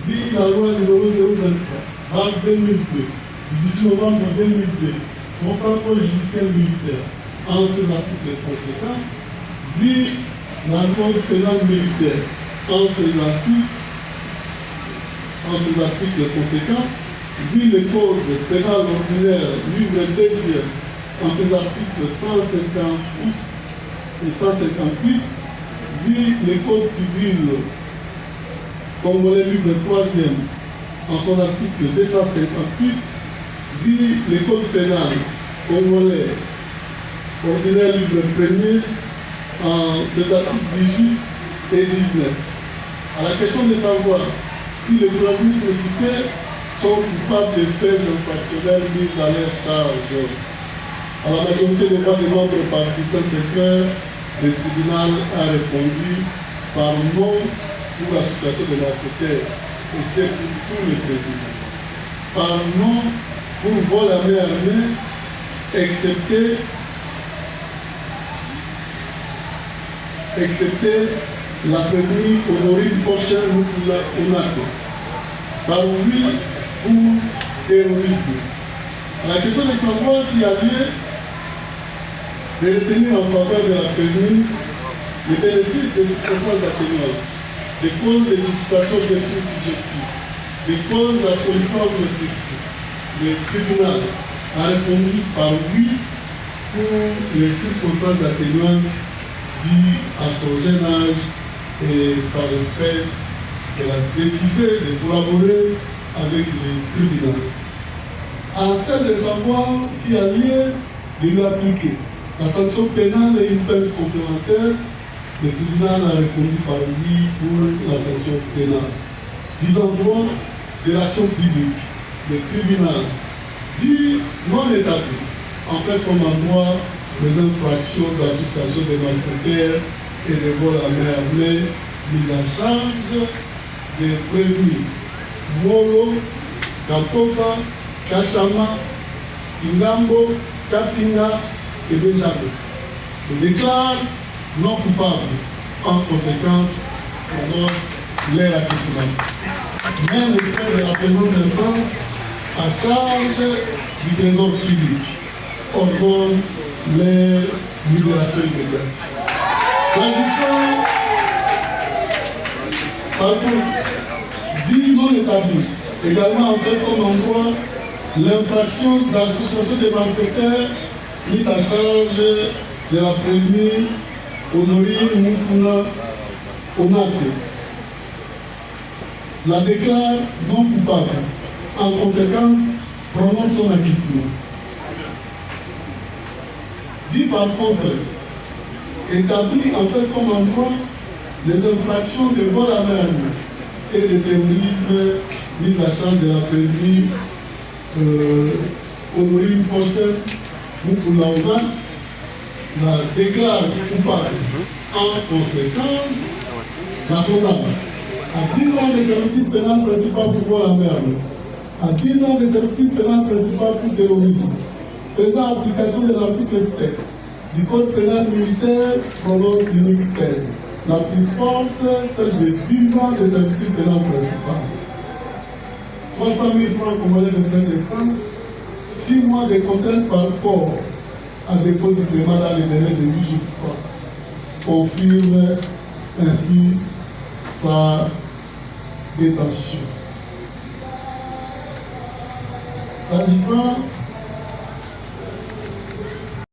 vit la loi numéro 023, 2002, du 18 novembre 2002, portant code judiciaire militaire, en ses articles conséquents, vit la loi pénale militaire, en ses articles conséquents, vit le code pénal ordinaire, livre 2e, en ses articles 156 et 158, vit le code civil congolais, livre 3e, en son article 258, vit le code pénal congolais ordinaire, livre 1er, en ses articles 18 et 19. À la question de savoir si les prévenus cités sont coupables des faits infractionnels mis à leur charge, à la majorité des voix des membres par scrutin secret, le tribunal a répondu par non pour l'association de malfaiteurs, et c'est pour tous les prévenus. Par non pour vol à main armée, excepté la prévenue Honorine Pochère Onato. Par oui pour terrorisme. À la question de savoir s'il y a lieu de retenir en faveur de la prévenue les bénéfices des circonstances atténuantes, des causes de justification des cours subjectifs, des causes absolument possibles. Le tribunal a répondu par oui pour les circonstances atténuantes dues à son jeune âge et par le fait qu'elle a décidé de collaborer avec le tribunal. À celle de savoir s'il y a lieu de lui appliquer la sanction pénale et une peine complémentaire, le tribunal a répondu par oui pour la sanction pénale. Disant droit de l'action publique, le tribunal dit non établi, en fait comme en droit les infractions d'association de malfaiteurs et de vol à main armée mises en charge des prévenus Molo, Kapoka, Kachama, Ingambo, Kapinga et Benjamin. Il déclare non coupable. En conséquence, prononce leur acquittement. Mais les frais de la présente instance à charge du trésor public ordonne leur libération immédiate. S'agissant, par contre, dit non établi, également en fait comme en droit, l'infraction d'association des malfaiteurs mise à charge de la prévenue Honorine Mukuna Onate. La déclare non coupable. En conséquence, prononce son acquittement. Dit par contre, établit en fait comme en droit les infractions de vol à main armée et de terrorisme mises à charge de la prévenue Honorine Pochère Mukuna Onate, la déclare coupable. En conséquence, la condamne à 10 ans de servitude pénale principale pour vol à main armée, à 10 ans de servitude pénale principale pour terrorisme, faisant application de l'article 7 du Code pénal militaire, prononce l'unique peine, la plus forte, celle de 10 ans de servitude pénale principale. 300 000 francs congolais de frais d'instance, 6 mois de contrainte par corps, à défaut du paiement dans les délais de 8 jours. Confirme ainsi sa détention. S'agissant